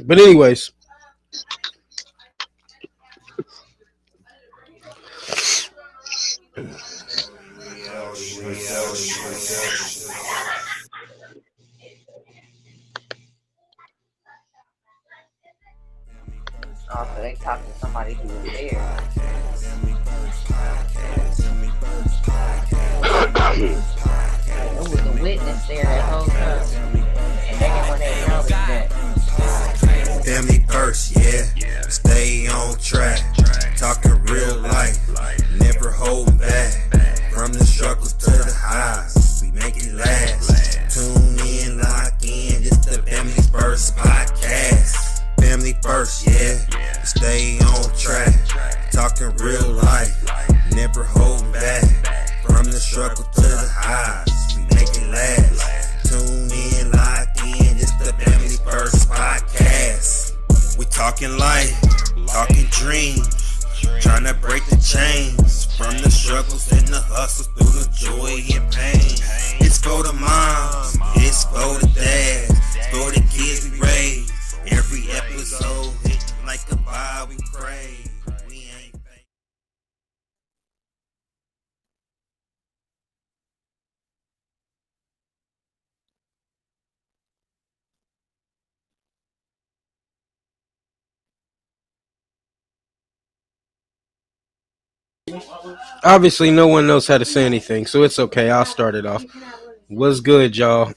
But anyways, Oh, so they talked to somebody who was there. Like, it was a witness there that whole time, and they didn't want to acknowledge that. Family first, yeah. Stay on track. Talking real life. Never hold back. From the struggles to the highs. We make it last. Tune in, lock in. This the Family First podcast. Family first, yeah. Stay on track. Talking real life. Never hold back. From the struggle to the highs. We make it last. Tune in, lock in. This the Family First podcast. We talking life, talking dreams, trying to break the chains from the struggles and the hustles through the joy and pain. It's for the moms, it's for the dads, it's for the kids we raise. Every episode hitting like a vibe we crave. We ain't fake. obviously no one knows how to say anything, so it's okay. I'll start it off. What's good, y'all?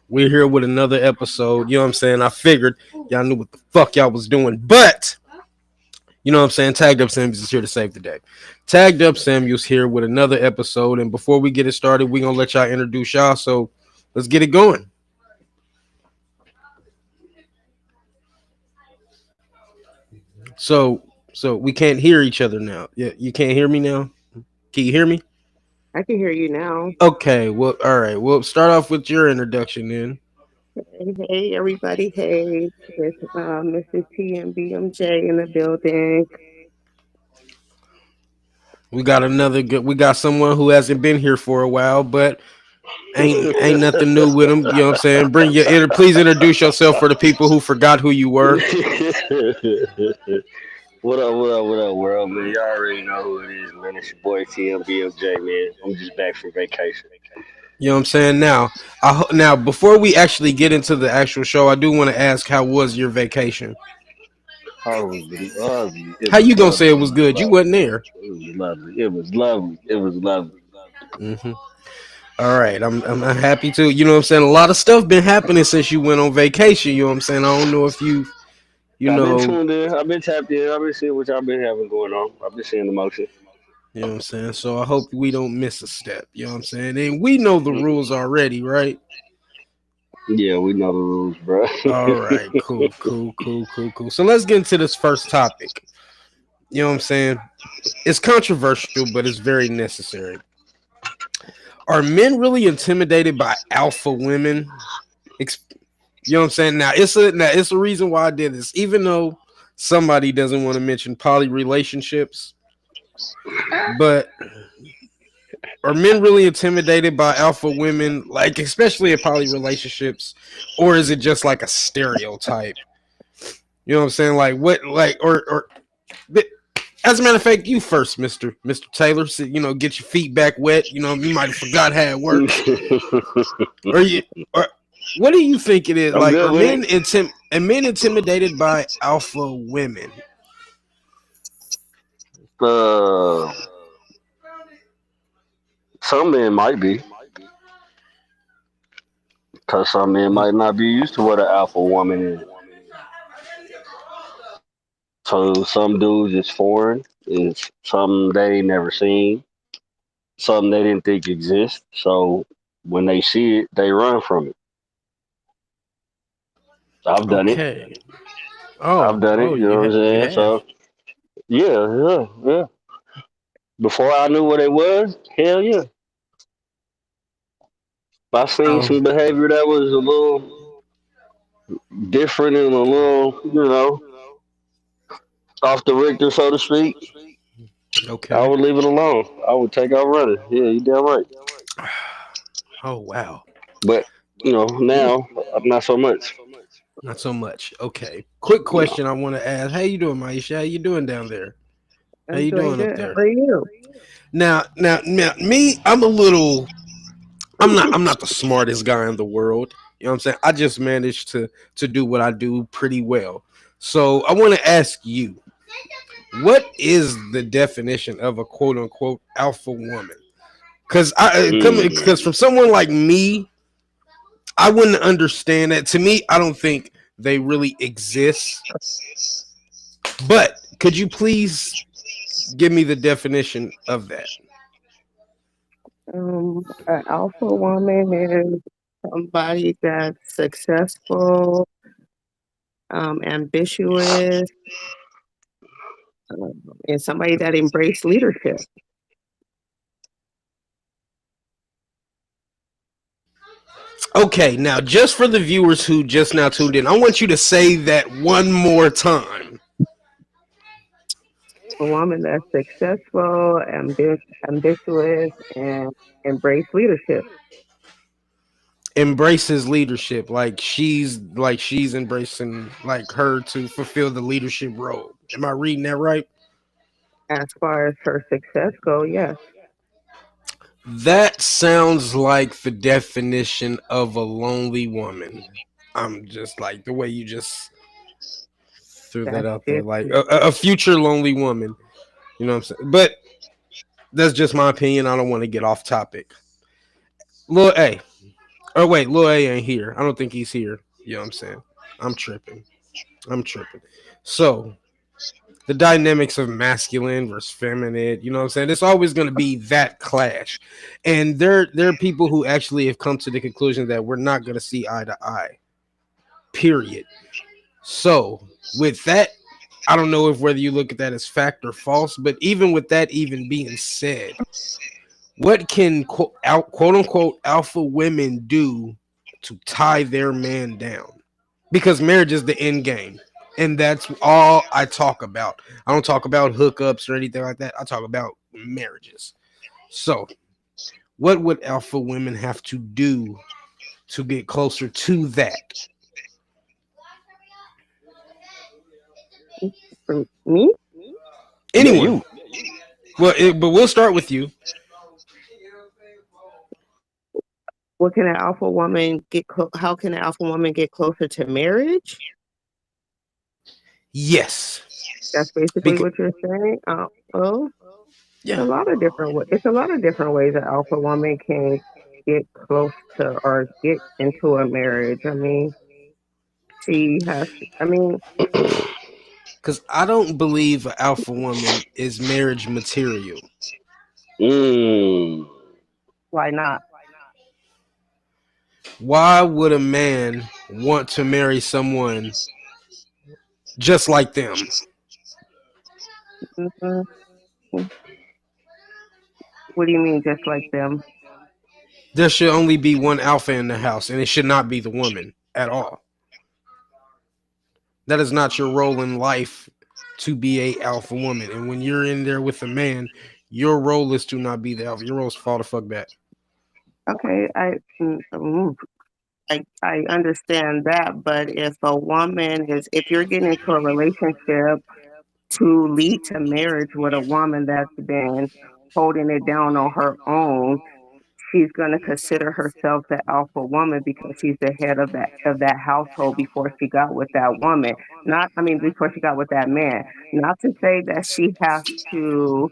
We're here with another episode. You know what I'm saying? I figured y'all knew what the fuck y'all was doing, but you know what I'm saying? Tagged Up Samuels is here to save the day. Tagged Up Samuels here with another episode, and before we get it started, we're gonna let y'all introduce y'all. So let's get it going. So we can't hear each other now. Yeah, you can't hear me now. Can you hear me? I can hear you now. Okay. Well, all right. Well, start off with your introduction then. Hey, everybody. Hey, it's Mrs. TMBMJ in the building. We got another good. We got someone who hasn't been here for a while, but ain't nothing new with him. You know what I'm saying? Bring your please introduce yourself for the people who forgot who you were. What up, world, man? Y'all already know who it is, man. It's your boy TMBLJ, man. I'm just back from vacation. You know what I'm saying? Now before we actually get into the actual show, I do want to ask, how was your vacation? Oh, it How was you gonna say lovely. it It was was good? You lovely. wasn't there. It was lovely. It was lovely. It was lovely. hmm All right, I'm happy to. You know what I'm saying? A lot of stuff been happening since you went on vacation. You know what I'm saying? I don't know if you I've been know. tuned in. I've been tapped in. I've been seeing what y'all been having going on. I've been seeing the motion. You know what I'm saying? So I hope we don't miss a step. You know what I'm saying? And we know the rules already, right? Yeah, we know the rules, bro. All right, cool. So let's get into this first topic. You know what I'm saying? It's controversial, but it's very necessary. Are men really intimidated by alpha women? You know what I'm saying? Now it's a reason why I did this, even though somebody doesn't want to mention poly relationships. But are men really intimidated by alpha women, like especially in poly relationships, or is it just like a stereotype? You know what I'm saying? Like what, like or as a matter of fact, you first, Mister Taylor. So, get your feet back wet. You might have forgot how it works, or you, or what do you think it is? I'm Like, good are with it. men intimidated by alpha women? Uh, some men might be, because some men might not be used to what an alpha woman is. So some dudes is foreign. It's something they ain't never seen. Something they didn't think exist. So when they see it, they run from it. I've done it. Okay. I've done it. You know what I'm You saying? have. So yeah. Before I knew what it was, hell yeah. If I seen Oh, some behavior that was a little different and a little, off the Richter, so to speak, I okay. would leave it alone. I would take out running. Yeah, you damn right. Oh wow. But now I'm not so much. Not so much. Okay. Quick question I want to ask. How you doing, Maisha? How you doing down there? How I'm you doing doing up good. How there? are you? Now, me, I'm a little. I'm not the smartest guy in the world. You know what I'm saying? I just managed to do what I do pretty well. So I want to ask you, what is the definition of a quote unquote alpha woman? Because Mm. because from someone like me, I wouldn't understand that. To me, I don't think they really exist. But could you please give me the definition of that? An alpha woman is somebody that's successful, ambitious, and somebody that embraces leadership. Okay, now just for the viewers who just now tuned in, I want you to say that one more time. A woman that's successful, ambitious, and embrace leadership. Embraces leadership, like she's embracing like her to fulfill the leadership role. Am I reading that right? As far as her success go, yes, That sounds like the definition of a lonely woman. I'm just like the way you just threw that that's out there, like different. a future lonely woman. You know what I'm saying? But that's just my opinion. I don't want to get off topic. Lil A. Oh wait, Lil A ain't here. I don't think he's here. You know what I'm saying? I'm tripping. I'm tripping. So the dynamics of masculine versus feminine, you know what I'm saying? It's always gonna be that clash. And there are people who actually have come to the conclusion that we're not gonna see eye to eye. Period. So with that, I don't know if whether you look at that as fact or false, but even with that even being said, what can quote unquote alpha women do to tie their man down? Because marriage is the end game. And that's all I talk about. I don't talk about hookups or anything like that. I talk about marriages. So, what would alpha women have to do to get closer to that? For me, Yeah, Anyone? you. Well, but we'll start with you. what can an alpha woman get? How can an alpha woman get closer to marriage? Yes. That's basically Because what you're saying. Well, it's a yeah. lot of different. It's a lot of different ways an alpha woman can get close to or get into a marriage. I mean, she has. I mean, Because I don't believe an alpha woman is marriage material. Mm. why not? Why would a man want to marry someone just like them? hmm What do you mean, just like them? There should only be one alpha in the house, and it should not be the woman at all. That is not your role in life to be a alpha woman. And when you're in there with a man, your role is to not be the alpha. Your role is to fall the fuck back. Okay, I understand that, but if you're getting into a relationship to lead to marriage with a woman that's been holding it down on her own, she's going to consider herself the alpha woman because she's the head of that household before she got with that woman. Not, I mean, before she got with that man. Not to say that she has to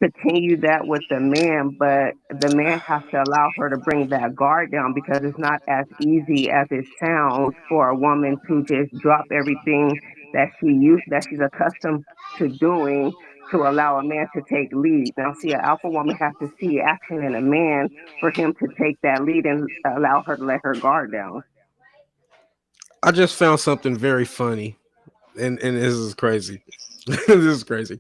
continue that with the man, but the man has to allow her to bring that guard down because it's not as easy as it sounds for a woman to just drop everything that she's accustomed to doing to allow a man to take lead. Now, see, an alpha woman has to see action in a man for him to take that lead and allow her to let her guard down. I just found something very funny, and this is crazy. This is crazy.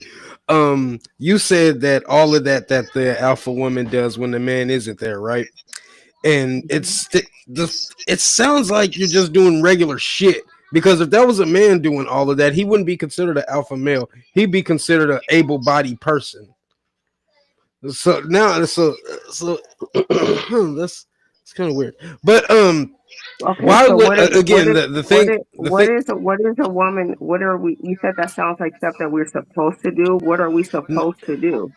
You said that all of that the alpha woman does when the man isn't there, right? And it sounds like you're just doing regular shit. Because if that was a man doing all of that, he wouldn't be considered an alpha male. He'd be considered an able-bodied person. So now, so let's It's kind of weird. But Okay, why so would what is again the what thing is the thing? what is a woman? What are we? You said that sounds like stuff that we're supposed to do. What are we supposed to do?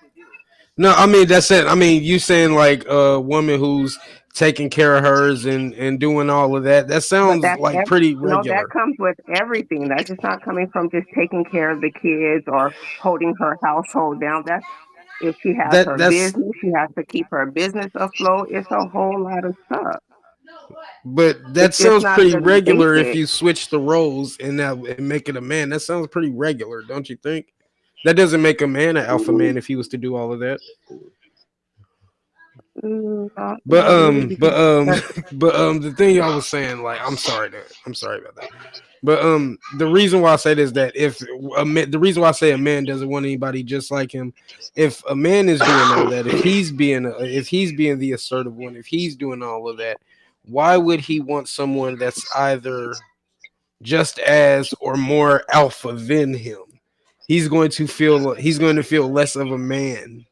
No, I mean that's it. I mean you saying like a woman who's taking care of hers and doing all of that. That But sounds that's like pretty no, that regular. comes with everything. That's just not coming from just taking care of the kids or holding her household down. That's if she has her That's business, she has to keep her business afloat. It's a whole lot of stuff. but that It's just sounds not pretty the regular if basic. you switch the roles and make it a man. That sounds pretty regular, don't you think? That doesn't make a man an alpha man if he was to do all of that. But Not really, because that, the thing I was saying, like, I'm sorry about that. But the reason why I say this is that if the reason why I say a man doesn't want anybody just like him, if a man is doing all that, if he's being the assertive one, if he's doing all of that, why would he want someone that's either just as or more alpha than him? He's going to feel less of a man.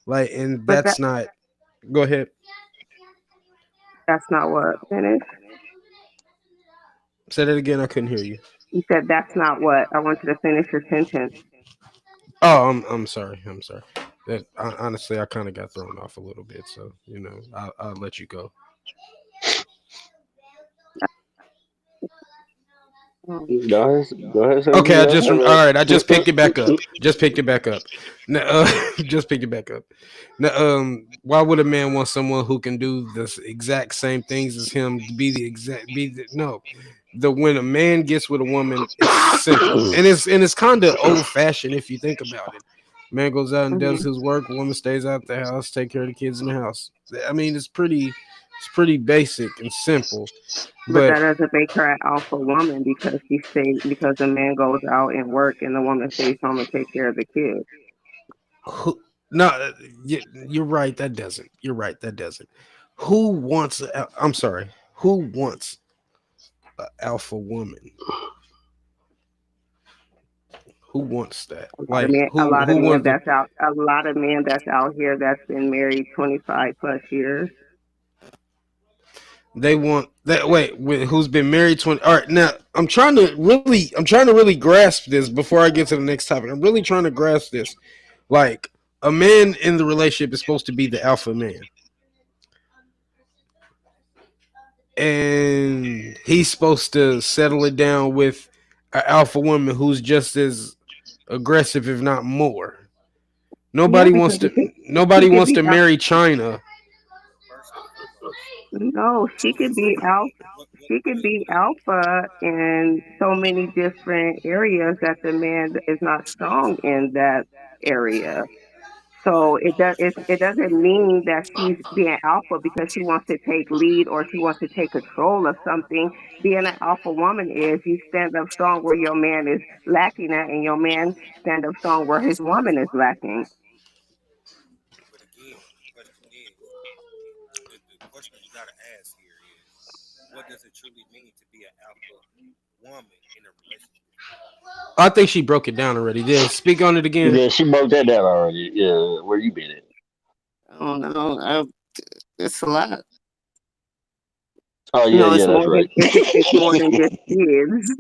Like, and but that's not. Go ahead. that's not what finish. Say that again. I couldn't hear you. You said that's not what. I want you to finish your sentence. Oh, I'm sorry. I'm sorry. That honestly, I kind of got thrown off a little bit. So I'll let you go. Go ahead, say what Okay, you I got. just all right. I just picked it back up. Just picked it back up. Now, just picked it back up. Now, why would a man want someone who can do the exact same things as him? No. The when a man gets with a woman, it's simple and it's kind of old fashioned if you think about it. Man goes out and does Mhm. his work. Woman stays out the house, take care of the kids in the house. I mean, it's pretty basic and simple. But But that doesn't make her an alpha woman because the man goes out and work and the woman stays home and take care of the kids. who, no, you're right. That doesn't. You're right. That doesn't. Who wants? I'm sorry. Who wants an alpha woman? Who wants that? Like who wants the? A lot of men that's out here that's been married 25 plus years. They want that. Who's been married 20? All right, now I'm trying to really grasp this before I get to the next topic. I'm really trying to grasp this. Like a man in the relationship is supposed to be the alpha man, and he's supposed to settle it down with an alpha woman who's just as aggressive, if not more. Yeah, Nobody wants because to. she Nobody could wants be to marry China. no, she could be alpha in so many different areas that the man is not strong in that area. So it doesn't mean that she's being alpha because she wants to take lead or she wants to take control of something. Being an alpha woman is you stand up strong where your man is lacking at, and your man stand up strong where his woman is lacking. But again, the question is, the question you got to ask here is, what does it truly mean to be an alpha woman in a relationship? I think she broke it down already. Did speak on it again? Yeah, she broke that down already. Yeah, where you been at? Oh no, it's a lot. Oh yeah, No, yeah, that's right. it's more than just kids.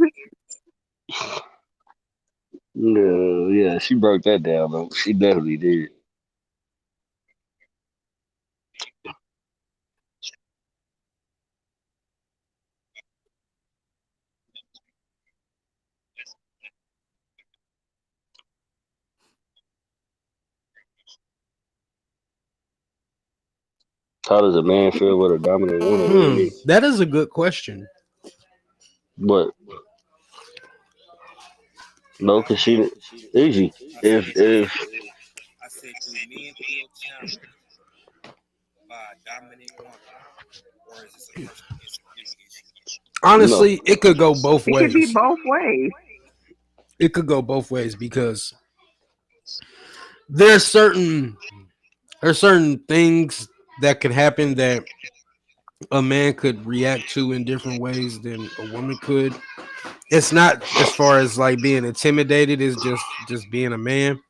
No, yeah, she broke that down though. She definitely did. How does a man feel with a dominant woman? What do you mean? That is a good question. But no, cause she easy. If I said, do men feel challenged by a dominant woman, or is this a personal insecurity issue? no, Honestly, it could go both It could be ways. both ways. It could go both ways because there's certain there's certain things that could happen that a man could react to in different ways than a woman could. It's not as far as like being intimidated, it's just being a man.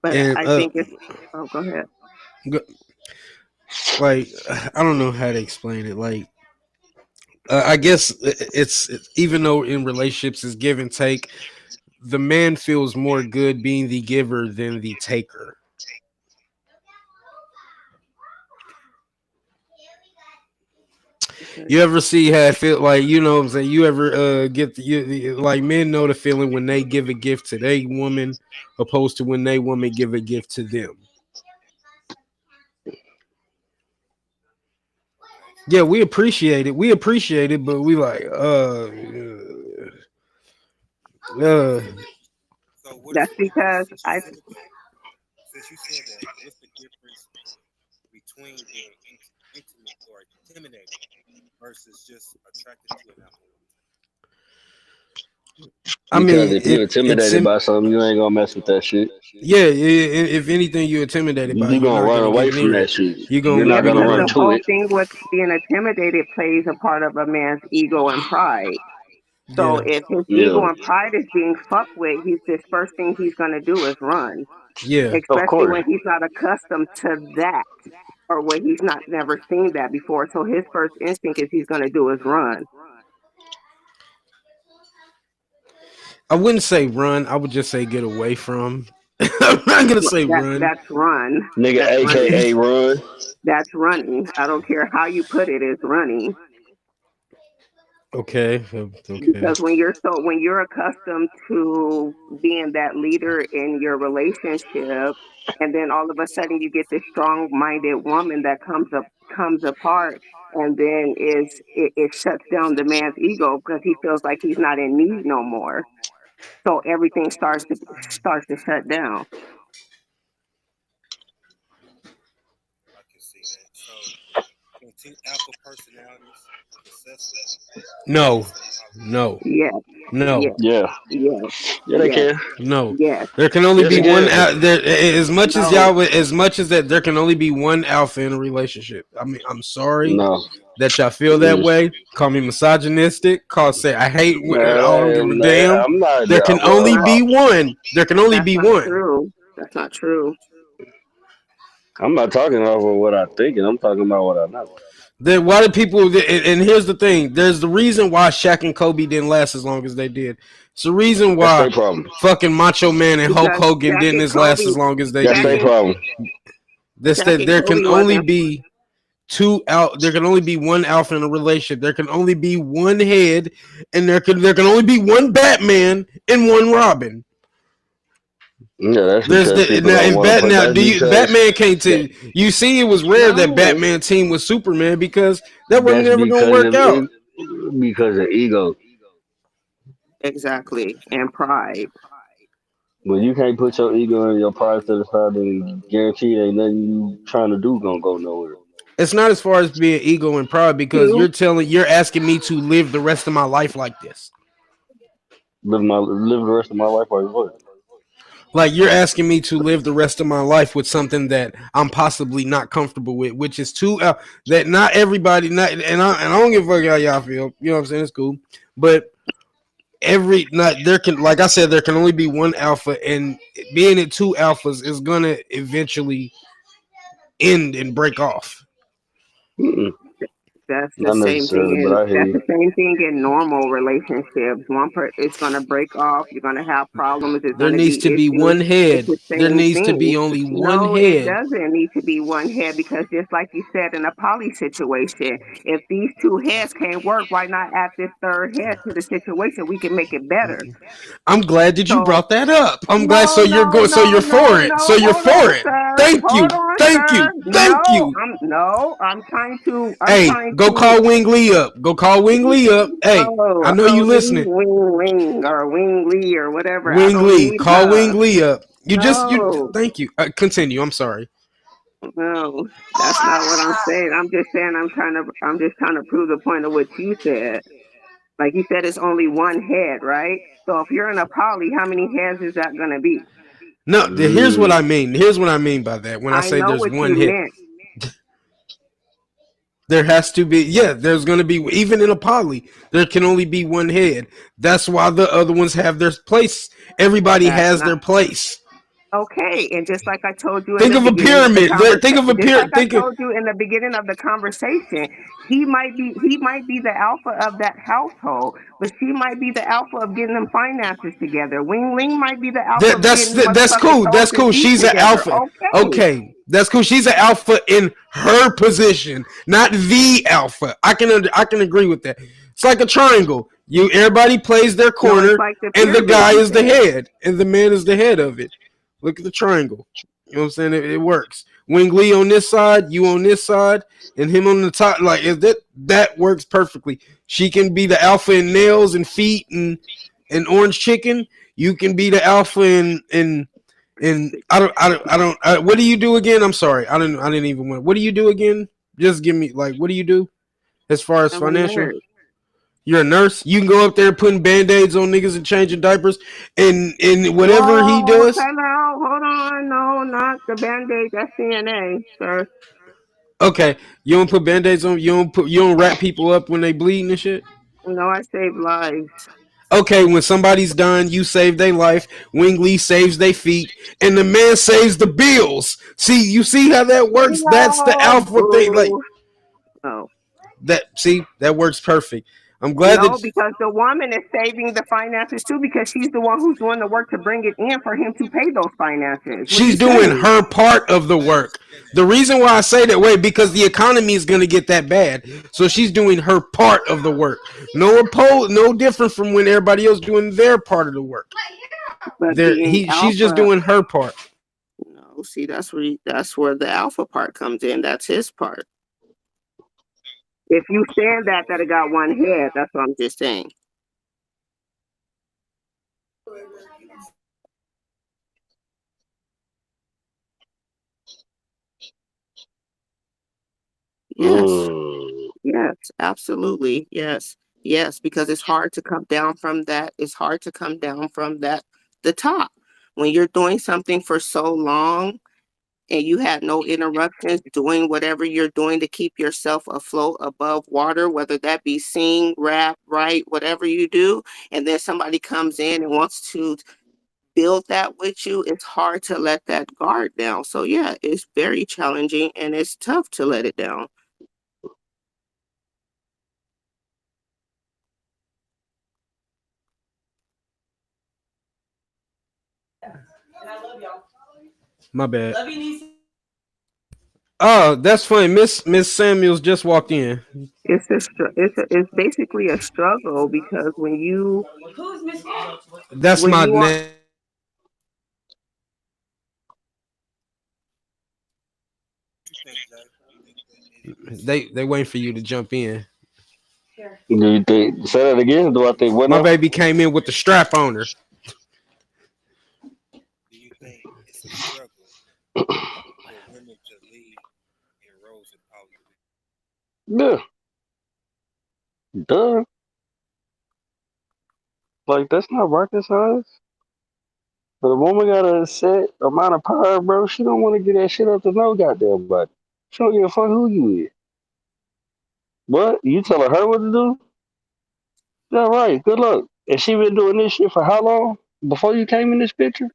But And I think it's. Oh, go ahead. like I don't know how to explain it. Like I guess it's even though in relationships is give and take, the man feels more good being the giver than the taker. You ever see how it feel like, you know what I'm saying? You ever get like men know the feeling when they give a gift to their woman opposed to when they woman give a gift to them. Yeah, we appreciate it. We appreciate it, but we like So what That's is because since you said that, what's the difference between being intimate or intimidated versus just attracted to an alpha? I Because mean, if you're intimidated by something, you ain't gonna mess with that shit. yeah, if anything you're intimidated by, You're you're gonna not run gonna away get from near that it. shit. You're You're gonna yeah, not gonna because run the to whole it. thing with being intimidated plays a part of a man's ego and pride. So yeah, if his ego Yeah, and pride is being fucked with, he's this first thing he's gonna do is run. yeah. of Especially course. when he's not accustomed to that or when he's not never seen that before. So his first instinct is he's gonna do is run. I wouldn't say run. I would just say get away from. I'm not gonna say run. That's run. Nigga, That's running. AKA run. That's running. I don't care how you put it, it's running. Okay, okay. Because when you're accustomed to being that leader in your relationship, and then all of a sudden you get this strong minded woman that comes apart, and then it shuts down the man's ego because he feels like he's not in need no more. So everything starts to shut down. I can see that. So can two alpha personalities successful? No, no, Yes, no, yes, Yeah. yes, Yeah, they yes, can. no. yes. There can only Yes, be they one can. out there. As much as No, y'all, as much as that, there can only be one alpha in a relationship. I mean, I'm sorry No. that y'all feel that Yes. way. Call me misogynistic. Say I hate. I don't give a Man, damn. I'm not. There can only Well, be one. There can only that's be not one. true. That's not true. I'm not talking over what I think, and I'm talking about what I know. Then why do people? And here's the thing: there's the reason why Shaq and Kobe didn't last as long as they did. It's the reason That's why their problem. fucking Macho Man and Hulk Because Hogan Shaq didn't and as last as Kobe, long as they That's Shaq their did. and, problem. This Shaq that and there can Kobe only wasn't. be two out. There can only be one alpha in a relationship. There can only be one head, and there can only be one Batman and one Robin. Yeah, that's There's because the people now don't in want to Bat put. now. That's Do you because Batman can't that, tell you see it was rare that No, Batman team was Superman because that wasn't that's never gonna because work of out. because of ego. exactly. And pride. When you can't put your ego and your pride to the side, then guaranteed ain't nothing you trying to do gonna go nowhere. It's not as far as being ego and pride because Two, you're asking me to live the rest of my life like this. Live the rest of my life like what? Like you're asking me to live the rest of my life with something that I'm possibly not comfortable with, which is too that not everybody not and I don't give a fuck how y'all feel. You know what I'm saying? It's cool, but every not there can like I said there can only be one alpha, and being at two alphas is gonna eventually end and break off. Mm-mm, that's the not same thing necessarily, but in I hear that's you. the same thing in normal relationships. It's gonna break off. You're gonna have problems. There's There gonna needs be to be issues. one It's head. the There same needs to thing. be only one No, it head. doesn't need to be one head because just like you said in a poly situation, if these two heads can't work, why not add this third head to the situation? We can make it better. I'm glad that you So brought that up. I'm glad. So no, you're no, going. So no, you're for no, it. So no. you're Hold for on, it. sir. Thank you. Hold on, Thank sir. you. Thank No, you. I'm trying to. I'm Hey, trying go to. call Wing Lee up. Go call Wing Lee up. Hey, I Oh, know you listening. wing or wing Lee or whatever. I Wing don't Lee. need Call Wing her. Lee up. You. No, Thank you. Continue. I'm sorry. no, that's not what I'm saying. I'm just saying I'm just trying to prove the point of what you said. Like you said, it's only one head, right? So if you're in a poly, how many heads is that gonna be? No, here's what Mm, I mean. Here's what I mean by that. When I I say know there's what one you hit, meant. there has to be. Yeah, there's going to be. Even in a poly, there can only be one head. That's why the other ones have their place. Everybody That's has not their place. Okay, and just like I told you in Think the of a beginning of the pyramid. Think of a conversation, just like pyramid. I Think of told you in the beginning of the conversation, he might be the alpha of that household, but she might be the alpha of getting them finances together. Wing Ling might be the alpha of getting the that's motherfucking cool. clothes That's and cool. feet She's an together. alpha. Okay, Okay, that's cool. She's an alpha in her position, not the alpha. I can agree with that. It's like a triangle. Everybody plays their no, it's corner, like the and the pyramid guy you is the said. head, and the man is the head of it. Look at the triangle. You know what I'm saying? It works. Wing Lee on this side, you on this side, and him on the top. Like that works perfectly. She can be the alpha in nails and feet and orange chicken. You can be the alpha in what do you do again? I'm sorry. I didn't even want. What do you do again? Just give me what do you do as far as I'm a financial? nerd. You're a nurse. You can go up there putting band-aids on niggas and changing diapers and whatever he Whoa, does. hello, hold on, no, not the Band-Aid, that's CNA, sir. Okay, you don't put band-aids on. You don't wrap people up when they bleeding and shit. No, I save lives. Okay, when somebody's done, you save their life. Wing Lee saves their feet, and the man saves the bills. You see how that works? That's the No, alpha thing. Like boo. No. that. See, that works perfect. I'm glad No, that because the woman is saving the finances too, because she's the one who's doing the work to bring it in for him to pay those finances. What are she's you doing saying? her part of the work. The reason why I say that way because the economy is going to get that bad, so she's doing her part of the work. No different from when everybody else doing their part of the work. But being She's just alpha, doing her part. no, see, that's where the alpha part comes in. That's his part. If you stand that it got one head, that's what I'm just saying. Yes. Yes, absolutely. Yes. Yes, because it's hard to come down from that. It's hard to come down from the top. When you're doing something for so long and you have no interruptions, doing whatever you're doing to keep yourself afloat above water, whether that be sing, rap, write, whatever you do, and then somebody comes in and wants to build that with you, it's hard to let that guard down. So yeah, it's very challenging and it's tough to let it down. My bad. Oh, that's funny. Miss Samuels just walked in. It's basically a struggle because That's when my you are name. They waiting for you to jump in. Do you think? Say that again. Do I think what My now? baby came in with the strap on her. Do you think it's a struggle for women to lead in roles of power? Yeah. Duh. Like that's not rocket science. But a woman got a set amount of power, bro. She don't want to get that shit up to no goddamn body. She don't give a fuck who you is. What? You telling her what to do? Yeah, right. Good luck. And she been doing this shit for how long? Before you came in this picture?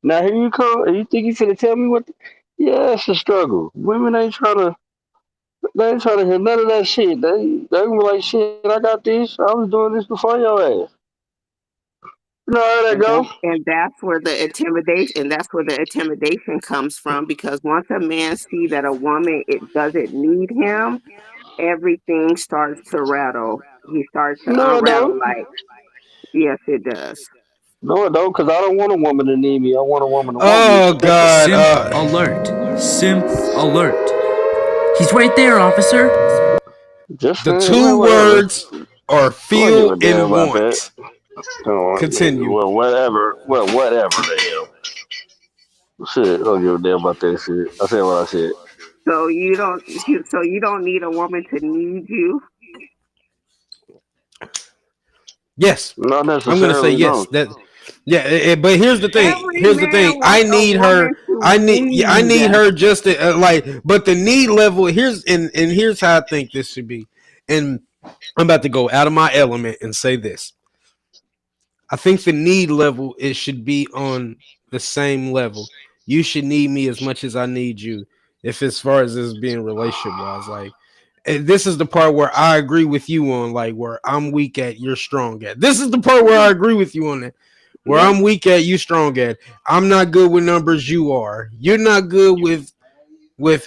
Now here you come, and you think you finna tell me what? Yeah, it's a struggle. Women ain't trying to. They ain't trying to hear none of that shit. They gonna be like, shit. I got this. I was doing this before your ass. You know how that and go? that's where the intimidation comes from, because once a man see that a woman it doesn't need him, everything starts to rattle. He starts to No, I unravel don't. like, yes, it does. No, I don't. Cause I don't want a woman to need me. I want a woman to want me. Oh God. Simp alert. Simp alert. He's right there, officer. Just The saying. Well, two whatever. words are I don't give feel a damn and about that. want. Come on. Continue. Well, whatever. Well, whatever the hell. Shit, I don't give a damn about that shit. I said what I said. So you don't need a woman to need you. Yes, Not I'm gonna say necessarily, yes. no. But here's the thing. Every Here's the man thing. I wants a need her. woman to I need. need her just to But the need level here's how I think this should be. And I'm about to go out of my element and say this. I think the need level, it should be on the same level. You should need me as much as I need you. If as far as this being relationship wise, like, and this is the part where I agree with you on, like, where I'm weak at, you're strong at. This is the part where I agree with you on that. Where I'm weak at, you strong at. I'm not good with numbers, you are. You're not good with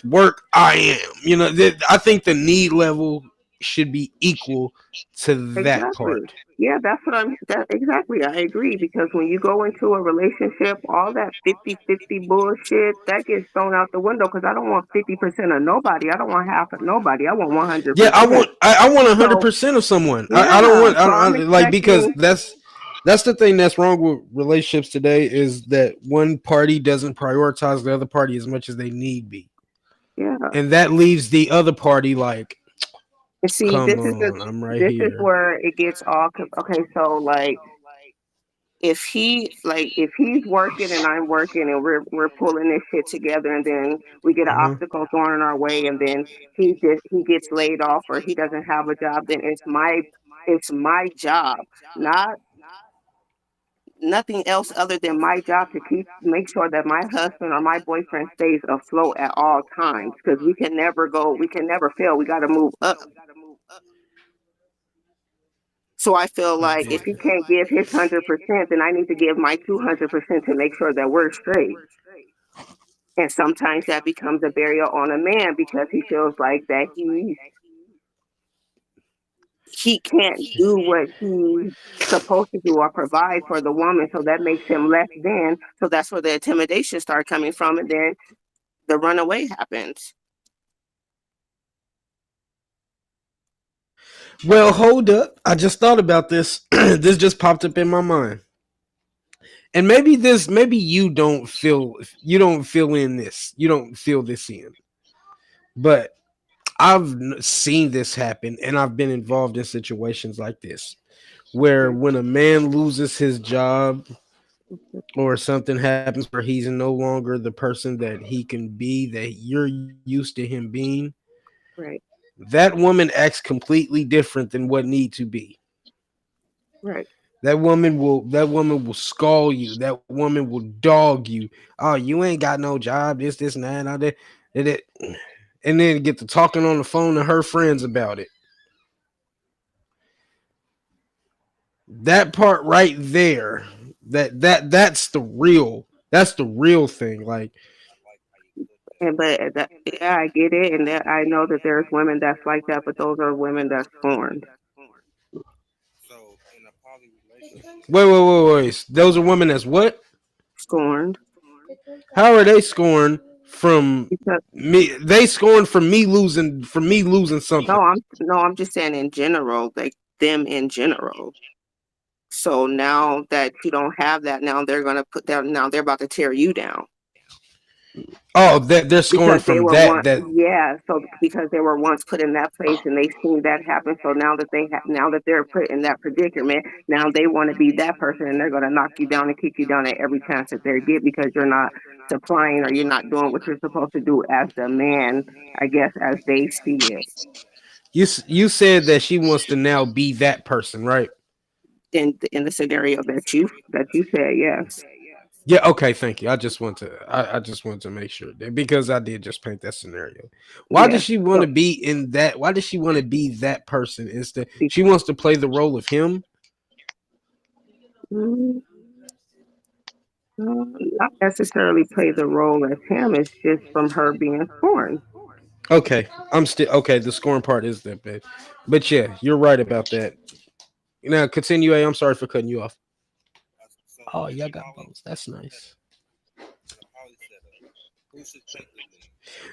work, I am. You know, I think the need level should be equal to that Exactly. part. Yeah, that's what exactly. I agree because when you go into a relationship, all that 50-50 bullshit that gets thrown out the window because I don't want 50% of nobody. I don't want half of nobody. I want Yeah, 100%. I want So 100% of someone. I don't yeah, want so I'm like, because expecting. that's the thing that's wrong with relationships today, is that one party doesn't prioritize the other party as much as they need be. Yeah. And that leaves the other party like, And see, come on, I'm right this is here. where it gets all okay. So like, if he's working and I'm working and we're pulling this shit together, and then we get an Uh-huh. obstacle thrown in our way, and then he gets laid off or he doesn't have a job, then it's my job, not nothing else other than my job to make sure that my husband or my boyfriend stays afloat at all times because we can never fail. We got to move up. So I feel like if he can't give his 100%, then I need to give my 200% to make sure that we're straight. And sometimes that becomes a barrier on a man because he feels like that he can't do what he's supposed to do or provide for the woman, so that makes him less than. So that's where the intimidation starts coming from, and then the runaway happens. Well, hold up. I just thought about this. This just popped up in my mind. And maybe you don't feel in this. You don't feel this in. But I've seen this happen, and I've been involved in situations like this where when a man loses his job or something happens where he's no longer the person that he can be, that you're used to him being, Right. that woman acts completely different than what need to be. Right. That woman will scold you. That woman will dog you. Oh, you ain't got no job. This, and that. And then get to talking on the phone to her friends about it. That part right there, that's the real thing. Like, yeah, I get it, and I know that there's women that's like that, but those are women that's scorned. So in a poly relationship, wait. Those are women that's what? Scorned. How are they scorned from Because me? They scorned from me losing something. I'm just saying in general, like them in general. So now that you don't have that, now they're gonna put down. Now they're about to tear you down. Oh, they're scorned Because they from were that. yeah. So because they were once put in that place and they've seen that happen, so now that they're put in that predicament, now they want to be that person, and they're gonna knock you down and kick you down at every chance that they get because you're not supplying or you're not doing what you're supposed to do as the man, I guess, as they see it. You said that she wants to now be that person, right? In the scenario that you said, yes. Yeah, okay, thank you. I just want to make sure that, because I did just paint that scenario. Why does she want to be in that? Why does she want to be that person instead? She wants to play the role of him. Not necessarily play the role as him. It's just from her being scorned. Okay, I'm still okay. The scoring part is that bad, but yeah, you're right about that. Now continue. I'm sorry for cutting you off. Oh, y'all got votes. That's nice.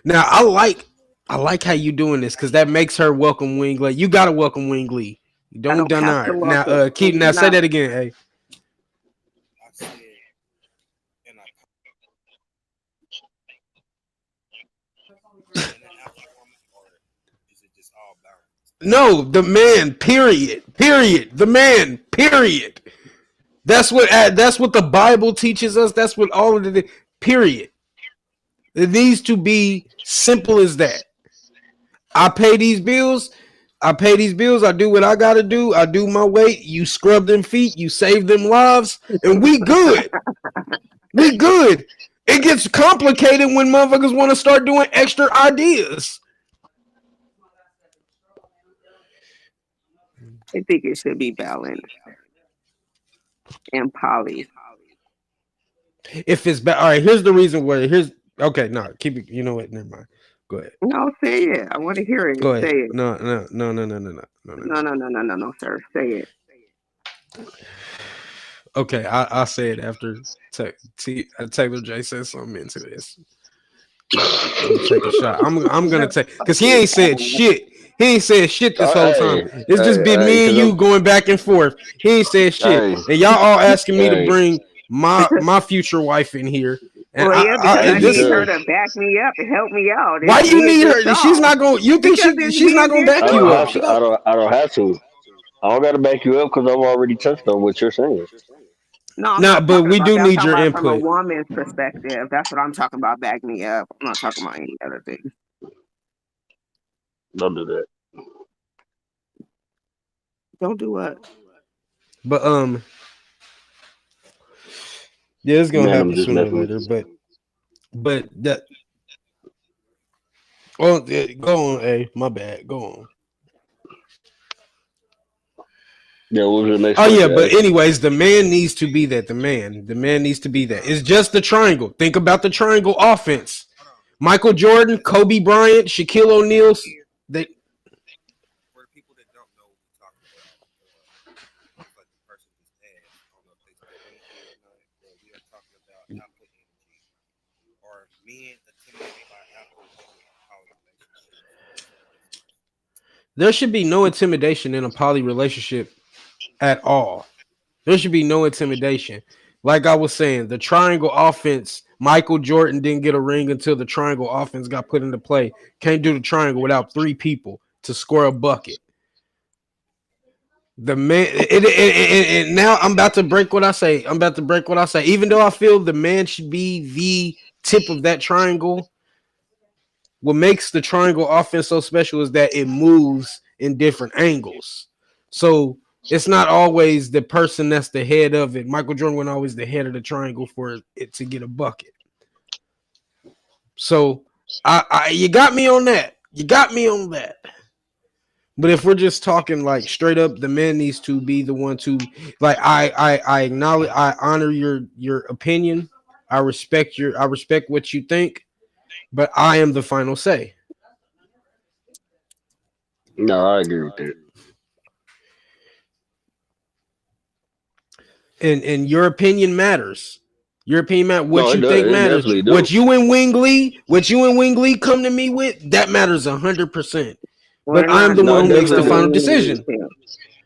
Now I like how you doing this because that makes her welcome Wing Lee. You gotta welcome Wing Lee. Don't deny it. Now say that again. Hey. No, the man. Period. The man. Period. That's what the Bible teaches us. That's what all of the period. It needs to be simple as that. I pay these bills. I pay these bills. I do what I gotta do. I do my weight. You scrub them feet. You save them lives, and we good. We good. It gets complicated when motherfuckers want to start doing extra ideas. I think it should be balanced and poly. If it's bad, all right. Here's the reason why. Here's okay. No, keep it. You know what? Never mind. Go ahead. No, say it. I want to hear it. Go ahead. Say it. No. No, sir. Say it. Okay, I'll say it after Taylor J says something into this. Take a shot. I'm gonna take because he ain't said shit. He ain't said shit this whole time. It's just been me and you going back and forth. He ain't said shit, and y'all all asking me to bring my future wife in here. And well, yeah, because I need her to back me up and help me out. Why do you need her? She's not going. You think she's not going to back you up? I don't have to. I don't got to back you up because I've already touched on what you're saying. No, but we do need your input from a woman's perspective. That's what I'm talking about. Back me up. I'm not talking about any other thing. Don't do that. Don't do what? But yeah, it's gonna happen sooner or later. But that. Oh, go on, A. My bad. Go on. Yeah, what was your next? Oh yeah, but anyways, the man needs to be that. The man needs to be that. It's just the triangle. Think about the triangle offense. Michael Jordan, Kobe Bryant, Shaquille O'Neal. They. For the people that don't know what we're talking about, like the person who's asked, I don't know if they spoke or not, but we are talking about alpha energy or men intimidated by alpha women in poly relationships. There should be no intimidation in a poly relationship at all. There should be no intimidation. Like I was saying, the triangle offense, Michael Jordan didn't get a ring until the triangle offense got put into play. Can't do the triangle without three people to score a bucket. The man, and now I'm about to break what I say. Even though I feel the man should be the tip of that triangle, what makes the triangle offense so special is that it moves in different angles. So it's not always the person that's the head of it. Michael Jordan wasn't always the head of the triangle for it to get a bucket. So you got me on that. But if we're just talking like straight up, the man needs to be the one to like. I acknowledge, I honor your opinion. I respect what you think, but I am the final say. No, I agree with that. And your opinion matters. Your opinion matters. What you think matters. What you and Wing Lee come to me with, that matters 100%. But I'm the one who makes the final decision.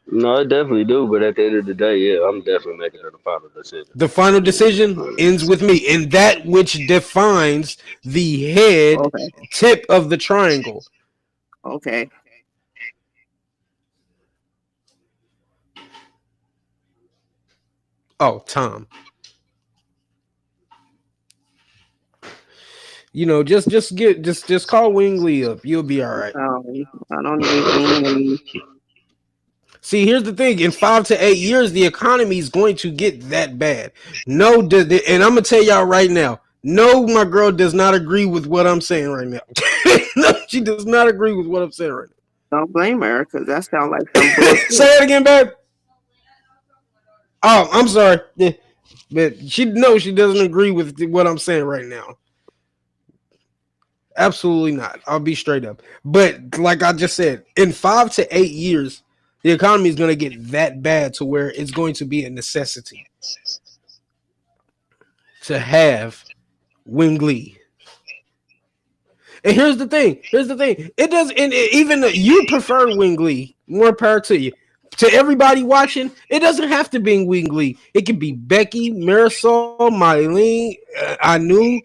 No, I definitely do. But at the end of the day, yeah, I'm definitely making the final decision. The final decision ends with me, and that which defines the head tip of the triangle. Okay. Oh, Tom. You know, just call Wing Lee up. You'll be all right. I don't need Wing Lee. See, here's the thing: in 5 to 8 years, the economy is going to get that bad. No, and I'm gonna tell y'all right now. No, my girl does not agree with what I'm saying right now. No, she does not agree with what I'm saying right now. Don't blame her, because that sounds like some bullshit. Say it again, babe. Oh, I'm sorry, but she doesn't agree with what I'm saying right now. Absolutely not. I'll be straight up. But like I just said, in 5 to 8 years, the economy is going to get that bad to where it's going to be a necessity to have Wing Lee. And here's the thing. It does, and even you prefer Wing Lee. More power to you. To everybody watching, it doesn't have to be Wing Lee. It could be Becky, Marisol, Mylene, Anu,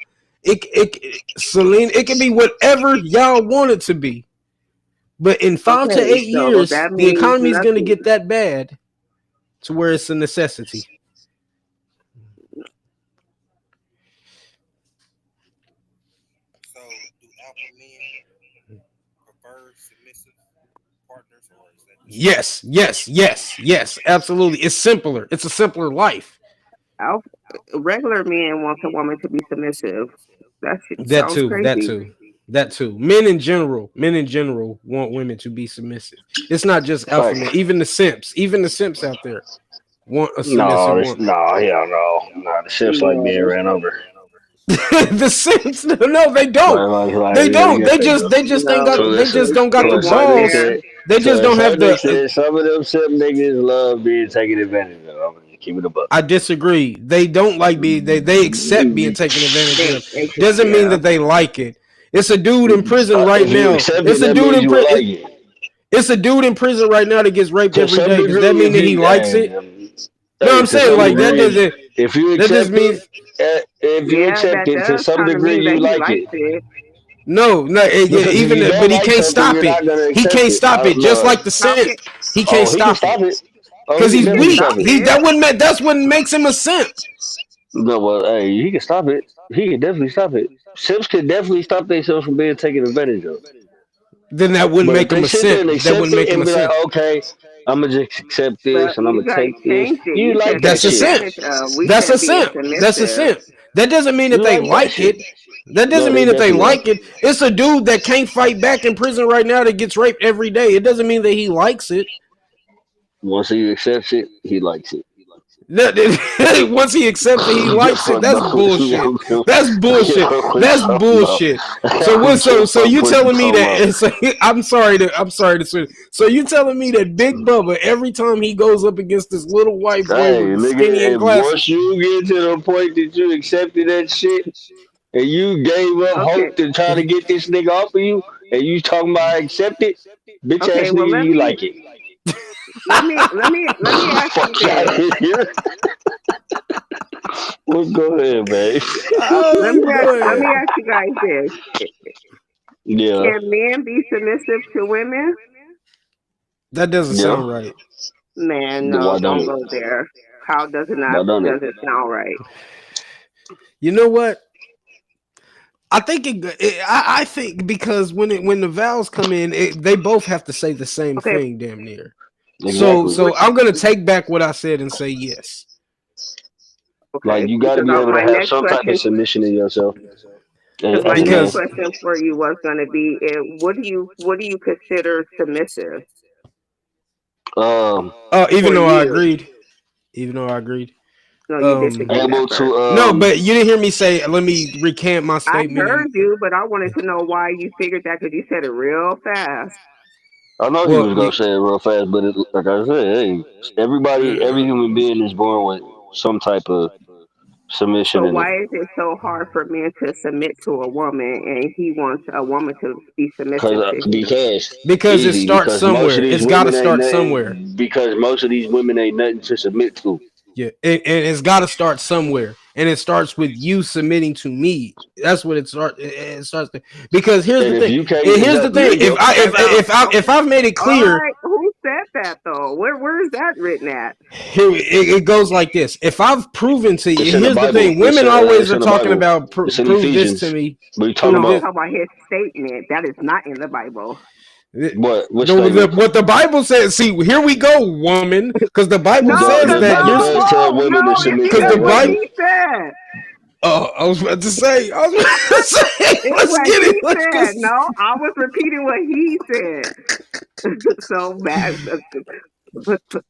Celine. It can be whatever y'all want it to be. But in 5 to 8 years, the economy is going to get that bad to where it's a necessity. So, do alpha men prefer submissive partners Yes, yes, yes, yes, absolutely. It's simpler. It's a simpler life. Alpha, regular men want a woman to be submissive. That shit That sounds too. That crazy. too. That too. Men in general want women to be submissive. It's not just alpha men. Facts. Even the simps out there want a No, submissive this, woman. no, hell no. No, the shit's like being No. ran over. The simps, no, they don't. They Yeah, don't. yeah. They just ain't got. No, To They just don't got they the a certain want balls. their extent, They just to a don't have certain the. extent, some of them simp niggas love being taken advantage of. I'm gonna keep it a buck. I disagree. They don't like being. They accept being taken advantage of. Doesn't mean yeah. that they like it. It's a dude in prison right If you now. accept it, It's a that dude means in you will prison. like it. It's a dude in prison right now that gets raped To every some day. Does that degree, mean if that he you, likes it? No, hey, I'm to saying some like that degree, doesn't. if you That just accept it, means if you Yeah, accept that it, to does some kind of degree, mean that you he like likes it. it. no. Because if you But don't he like can't something, stop you're it. not gonna He accept can't it. stop it. Just No. like the How can simp, he can't Oh, he can stop it stop it. Oh, because he can he's he can definitely weak. stop stop it. He it? that what that's what makes him a simp. No, well, hey, he can stop it. He can definitely stop it. Sims can definitely stop themselves from being taken advantage of. Then that wouldn't But if make they him a sit there simp. and That accept wouldn't it make him and a be like, simp. okay, I'm gonna just accept But this and I'm you gonna guys take this. changed it. You You like said that That's a take shit. simp. advantage of. We That's a said being simp. That's a submissive. simp. That doesn't mean that You they like that like shit. it. That No, doesn't they mean that they definitely like like it. it. It's a dude that can't fight back in prison right now that gets raped every day. It doesn't mean that he likes it. Once he accepts it, he likes it. Once he accepts it, he Give likes it. fuck That's about what you bullshit. don't That's give bullshit. fuck what you That's talking about. bullshit. I So what? don't give So fuck you what you telling me talking about. that? So, I'm sorry to say. So you telling me that Big Bubba every time he goes up against this little white boy Hey, with the skinny nigga, and if glasses? once you get to the point that you accepted that shit and you gave up Okay. hope to try to get this nigga off of you, and you talking about accept it, bitch Okay. ass Well, nigga, you like it. let me ask you Fuck out this. of here. Well, go ahead, man. Go Let me ahead. ask you guys this: Yeah, can men be submissive to women? That doesn't yeah. sound right. Man, Then no, why don't don't it? go there. How does it Why not? don't it? Does it sound right? You know what? I think I think because when the vowels come in, they both have to say the same Okay. thing, damn near. So Exactly. so I'm gonna take back what I said and say yes. Like Okay. you got to Because be able to my have next some type of question, submission in yourself because my as a next man. Because question for you was going to be, what do you consider submissive Um, even for though I you? agreed, even though I agreed, No, you um, disagreed at able first. to no, but you didn't hear me say. Let me recant my I statement. heard you, but I wanted to know why you figured that because you said it real fast. I know he Well, was gonna say it real fast, but like I said, hey, everybody, every uh, human being is born with some type of submission So in it. why is it so hard for men to submit to a woman, and he wants a woman to be submissive to him? Because because it easy, starts because most of somewhere. these It's got to women ain't start somewhere. nothing. Because most of these women ain't nothing to submit to. Yeah, and it's got to start somewhere, and it starts with you submitting to me. That's what it starts. It starts because here's And the if thing. you can't, Here's the thing. nigga, If I've made it All clear, right, who said that though? Where is that written at? here it goes like this. If I've proven to you, it's in the here's the Bible. thing. Women always It's are in the talking Bible. about It's in prove this to Ephesians. me. What are you talking No, Prove I'm this. about? talking about his statement. That is not in the Bible. What statement? What the Bible says. See, here we go, woman, because the Bible No, says cause The that Bible you're. does tell no, women to you submit see, to Because that's their the what Bible. husband. he said. Oh, I was about to say. I was about to say. It's Let's what get it. he Let's said. get. No, I was repeating what he said. So bad.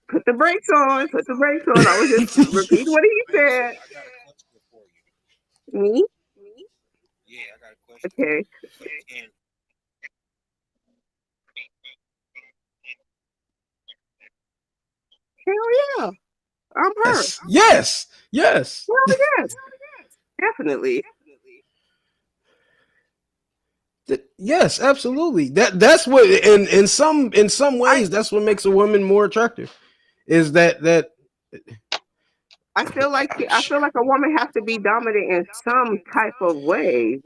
Put the brakes on. Put the brakes on. I was just repeating what he Hey, said. I got a question for you. Me? Yeah, I got a question for Okay. you. And Hell yeah. I'm her. Yes, yes, yes. Well, yes, definitely. Yes, absolutely. That's what in some I ways that's what makes a woman more attractive. Is that I feel like a woman has to be dominant in some type of way,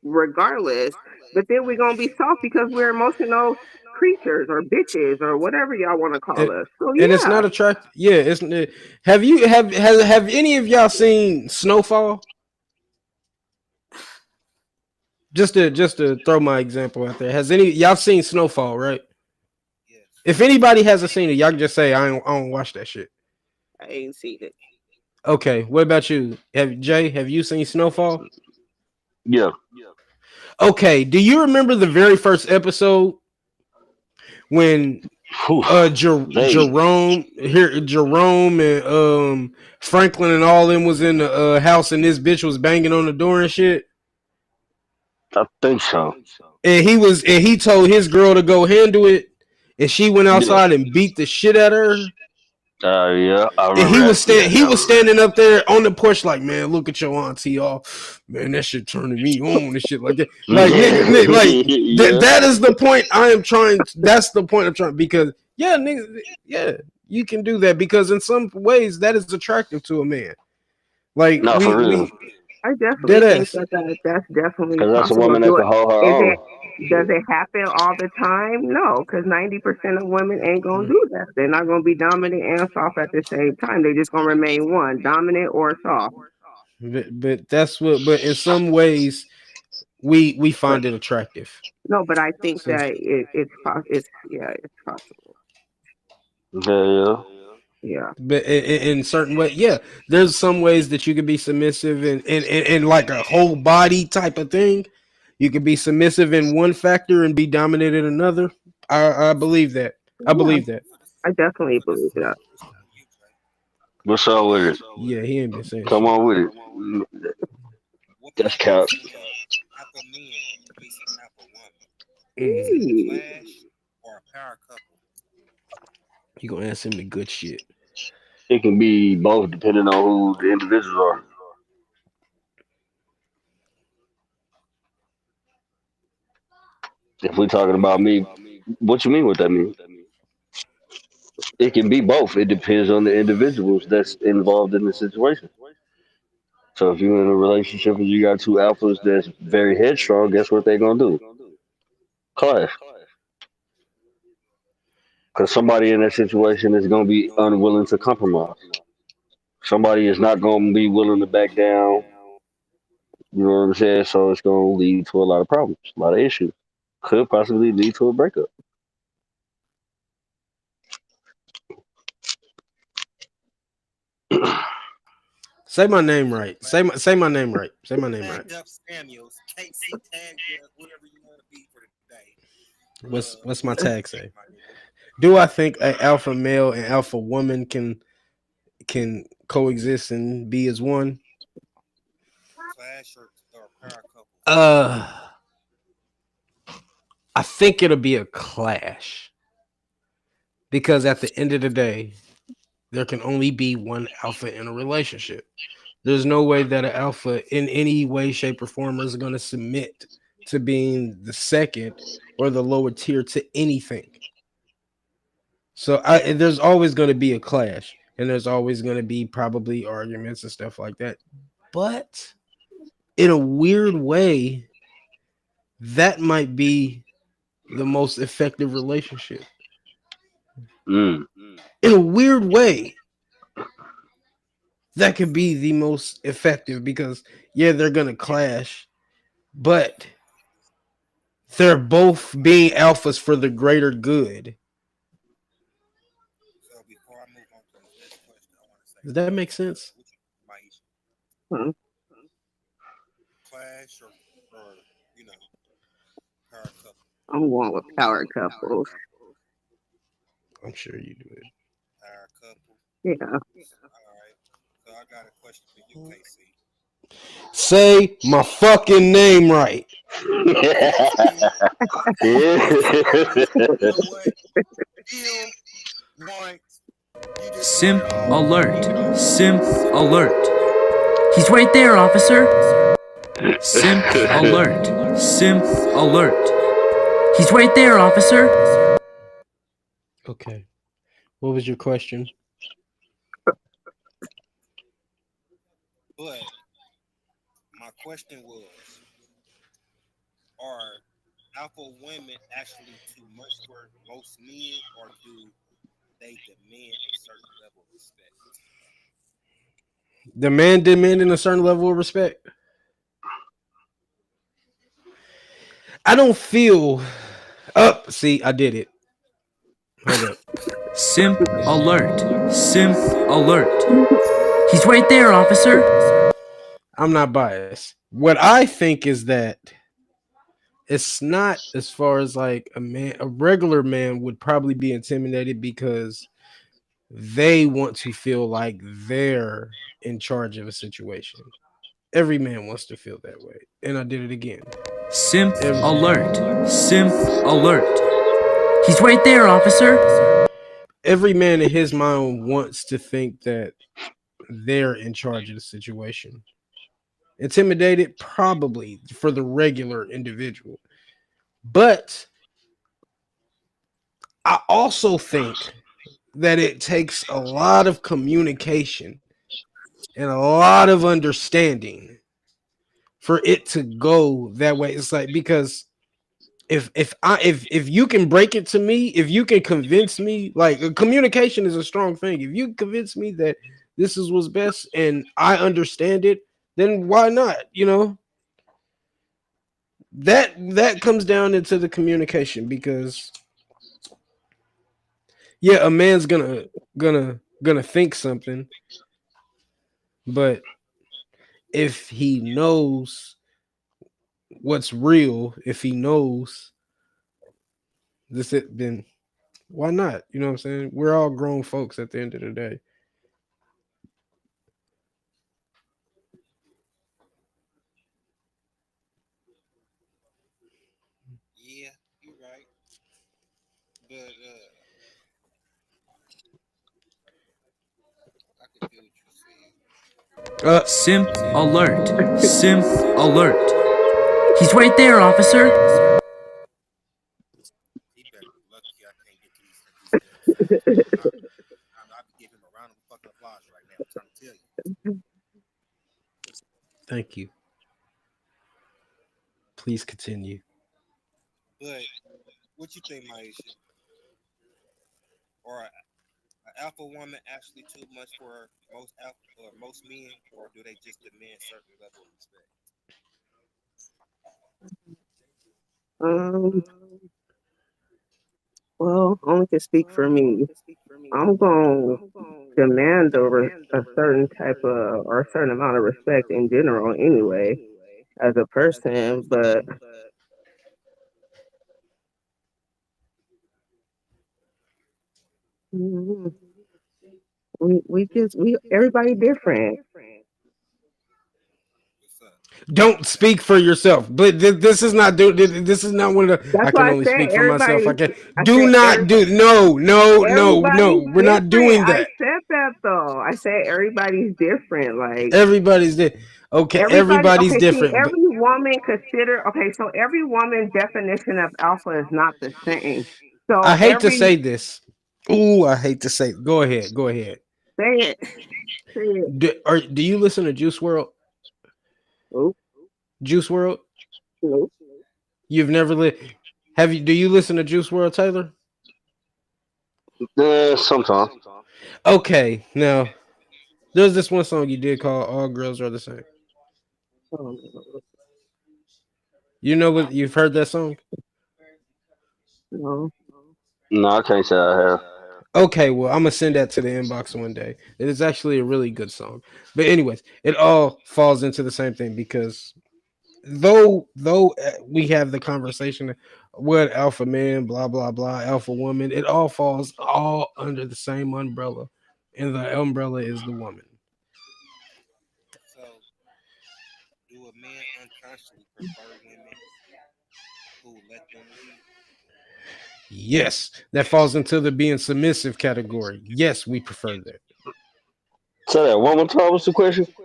regardless. But then we're gonna be soft because we're emotional creatures or bitches or whatever y'all want to call and, us. So and it's yeah, not attractive. Yeah, it's have you have any of y'all seen Snowfall? Just to throw my example out there. Has any y'all seen Snowfall, right? yes, If anybody hasn't seen it, y'all can just say I don't watch that shit. I ain't seen it. Okay, what about you? Have you seen Snowfall? Yeah. Okay, do you remember the very first episode when Whew. Jerome and Franklin and all them was in the house and this bitch was banging on the door and shit? I think so. And he told his girl to go handle it, and she went outside and beat the shit out of her. Yeah, I remember. And he was standing up there on the porch like, man, look at your auntie, all man, that shit turning me on and shit like that. Like, nigga, like Yeah. that is the point I am trying. That's the point I'm trying, because nigga, you can do that, because in some ways that is attractive to a man. Like No, for real. I definitely think that's definitely Because that's a possible. woman that can hold her own. Does it happen all the time? No, because 90% of women ain't gonna do that. They're not gonna be dominant and soft at the same time. They're just gonna remain one, dominant or soft. But that's what. But in some ways, we find it attractive. No, but I think that it's possible. Yeah. Yeah. But in certain way, there's some ways that you can be submissive and like a whole body type of thing. You can be submissive in one factor and be dominant in another. I believe that. I believe that. I definitely believe that. What's up with it? Yeah, he ain't been saying Come shit. on with it. That's cap. Apple men versus Apple woman. Is it a clash or a power couple? You gonna ask him the good shit. It can be both depending on who the individuals are. If we're talking about me, what you mean what that mean? It can be both. It depends on the individuals that's involved in the situation. So if you're in a relationship and you got two alphas that's very headstrong, guess what they're gonna do? Clash. Because somebody in that situation is gonna be unwilling to compromise. Somebody is not gonna be willing to back down. You know what I'm saying? So it's gonna lead to a lot of problems, a lot of issues. Could possibly lead to a breakup. Say my name right. Say my name right. Say my name right. Tagged up Samuels, KC tagged up, whatever you want to be for the day. What's my tag say? Do I think an alpha male and alpha woman can coexist and be as one? Clash or power couple? I think it'll be a clash, because at the end of the day, there can only be one alpha in a relationship. There's no way that an alpha in any way, shape, or form is going to submit to being the second or the lower tier to anything. So there's always going to be a clash, and there's always going to be probably arguments and stuff like that. But in a weird way, that might be the most effective relationship. In a weird way, that could be the most effective, because they're gonna clash, but they're both being alphas for the greater good. So before I move on to the next question, I want to say, Does that make sense? Hmm. Clash or power couple? I'm going with power couples. I'm sure you do it. Power couple. Yeah. All right. So I got a question for you, KC. Say my fucking name right. You know what? Bill wants you to Simp alert. Simp alert. He's right there, officer. Simp alert. Simp alert. He's right there, officer. Okay. What was your question? But my question was, are alpha women actually too much for most men, or do they demand a certain level of respect? The man demanding a certain level of respect. I don't feel. See, I did it. Hold up. Simp alert. Simp alert. He's right there, officer. I'm not biased. What I think is that it's not as far as like a regular man would probably be intimidated because they want to feel like they're in charge of a situation. Every man wants to feel that way. And I did it again. Simp alert. Simp alert. He's right there, officer. Every man in his mind wants to think that they're in charge of the situation. Intimidated, probably for the regular individual. But I also think that it takes a lot of communication and a lot of understanding for it to go that way. It's like, because if you can break it to me, if you can convince me, like, communication is a strong thing. If you convince me that this is what's best and I understand it, then why not? You know, that comes down into the communication, because yeah, a man's gonna think something, but if he knows what's real, if he knows this, then why not? You know what I'm saying? We're all grown folks at the end of the day. Yeah, you're right. But I can do what you said. Simp alert. Simp alert. He's right there, officer. He better be lucky I can't get these steps. I'll give him a round of fucking applause right now. I'm trying to tell you. Thank you. Please continue. But what you think, Maisha? Or an alpha woman actually too much for most alpha or most men, or do they just demand certain level of respect? Well, only to speak for me. I'm going to demand a certain type of or a certain amount of respect in general, anyway, as a person. But mm, we everybody different. What's up? Don't speak for yourself. But this is not this is not one of the. That's I can why I only said speak for myself. I everybody. can. I Do said not do. No. everybody's We're not doing different. I that. said that though. I said everybody's different. Like Everybody's different. Okay, everybody's okay, see, different. But every woman okay, so every woman's definition of alpha is not the same. So I hate to say this. Ooh, I hate to say. Go ahead. say it. Say it. Do you listen to Juice World? Nope, Juice World? nope. You've never have you? Do you listen to Juice World, Taylor? Sometimes. Okay, now there's this one song you did called "All Girls Are the Same." You know what? You've heard that song? No. No, I can't say I have. Okay, well, I'm gonna send that to the inbox one day. It is actually a really good song. But anyways, it all falls into the same thing, because though we have the conversation, what alpha man, blah blah blah, alpha woman, it all falls all under the same umbrella, and the umbrella is the woman. So, do a man unconsciously prefer women who let them lead? Yes, that falls into the being submissive category. Yes, we prefer that. Say that one more time. What's the question? I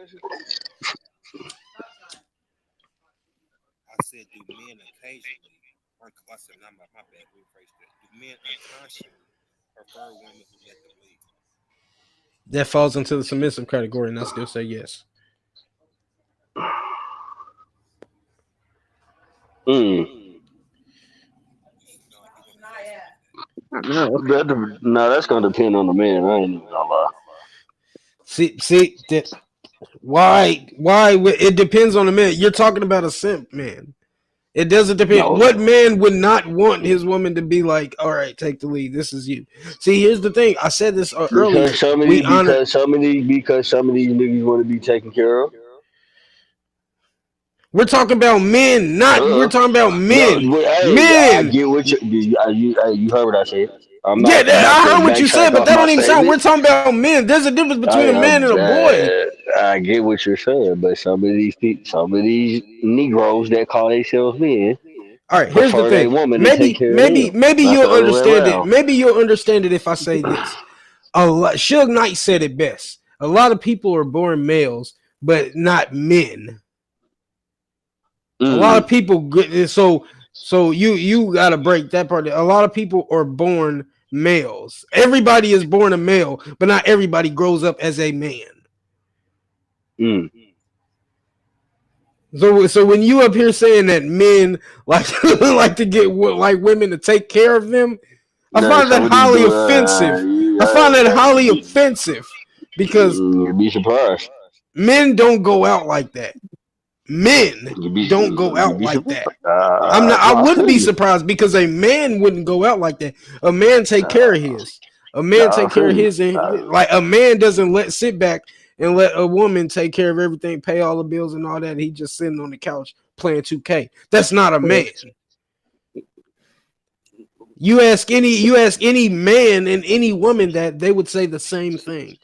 said, do men occasionally, I said, not my bad, rephrase that. Do men unconsciously prefer women who let them lead? That falls into the submissive category, and I still say yes. No, that's gonna depend on the man. I ain't even gonna lie. See why it depends on the man. You're talking about a simp man. It doesn't depend. No. What man would not want his woman to be like, all right, take the lead. This is you. See, here's the thing. I said this earlier. Because some of We these, honor. because some of these niggas want to be taken care of. We're talking about men, not. We're talking about No, men. but, hey, I Men. get what you heard what I said. I'm Yeah, not I heard finna what you said, backtrack but off that my don't even sound. We're statement. talking about men. There's a difference between a man and a boy. I get what you're saying, but some of these people, some of these Negroes that call themselves men All right, here's the prefer thing. their woman to take Maybe, care of maybe, them, maybe not the you'll other way understand it. around. Maybe you'll understand it if I say this. Suge Knight said it best. A lot of people are born males, but not men. A lot of people. So you got to break that part. A lot of people are born males. Everybody is born a male, but not everybody grows up as a man. Mm. So when you up here saying that men like like to get like women to take care of them, I Nah, find that some of these highly dudes, offensive. I find that highly offensive because you'd be surprised. men don't go out like that. Men don't go You'd out be like surprised. that. I'm not. I I wouldn't feel be you. surprised because a man wouldn't go out like that. A man take care of his. A man Nah, I take care of feel you. his, and like a man doesn't sit back and let a woman take care of everything, pay all the bills and all that. He just sitting on the couch playing 2K. That's not a man. You ask any man and any woman that they would say the same thing.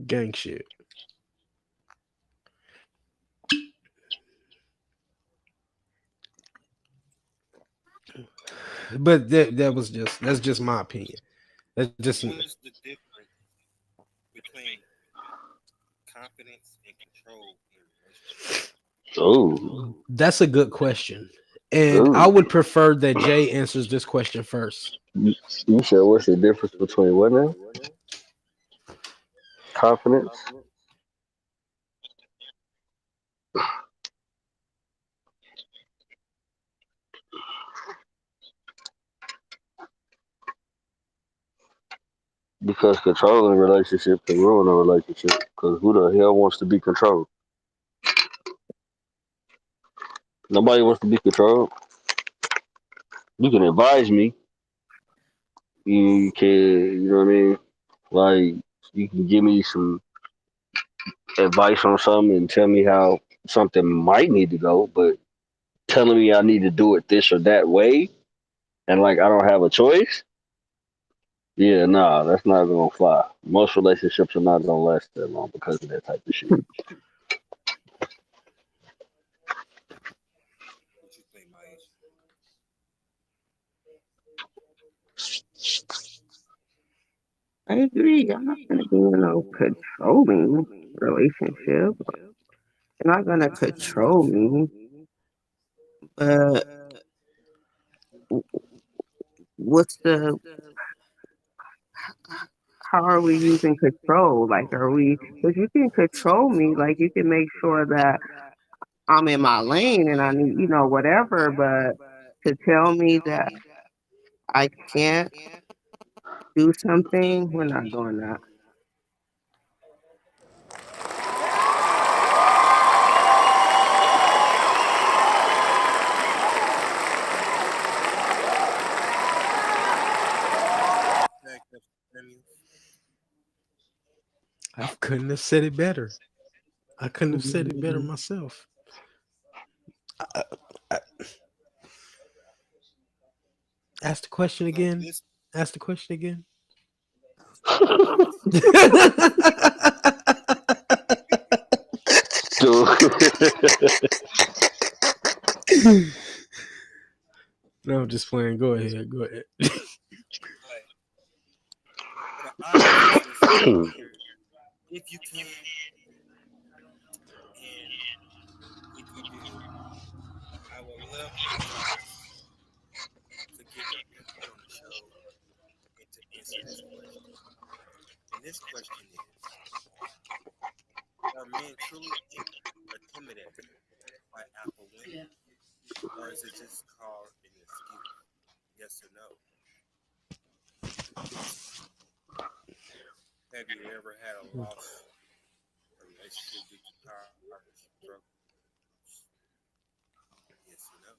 Gang shit. But that's just my opinion. That's just What is the difference between confidence and control in a relationship? Oh, that's a good question. And I would prefer that Jay answers this question first. you said what's the difference between what now? Confidence. Because controlling a relationship can ruin a relationship. Because who the hell wants to be controlled? Nobody wants to be controlled. You can advise me. You can, you know what I mean? Like, you can give me some advice on something and tell me how something might need to go, but telling me I need to do it this or that way and like I don't have a choice, yeah, nah, that's not gonna fly. Most relationships are not gonna last that long because of that type of shit. What you think, Maish? I agree. I'm not going to be in no controlling relationship. You're not going to control me. But what's the, how are we using control? Like, are we, because you can control me, like, you can make sure that I'm in my lane and I need, whatever. But to tell me that I can't do something, we're not doing that. Thank you, Samuel. I couldn't have said it better. I couldn't have said it better myself. Ask the question So again. this Ask the question again. No, I'm just playing. Go ahead. Go ahead. like what I ask is if you can and if you do, I would love for you guys to give your input on the show and to answer this question. And this question is, are men truly intimidated by alpha women? Or is it just called an excuse? Yes or no? Have you ever had a lost relationship? relationship get you power struggle. Yes, you know.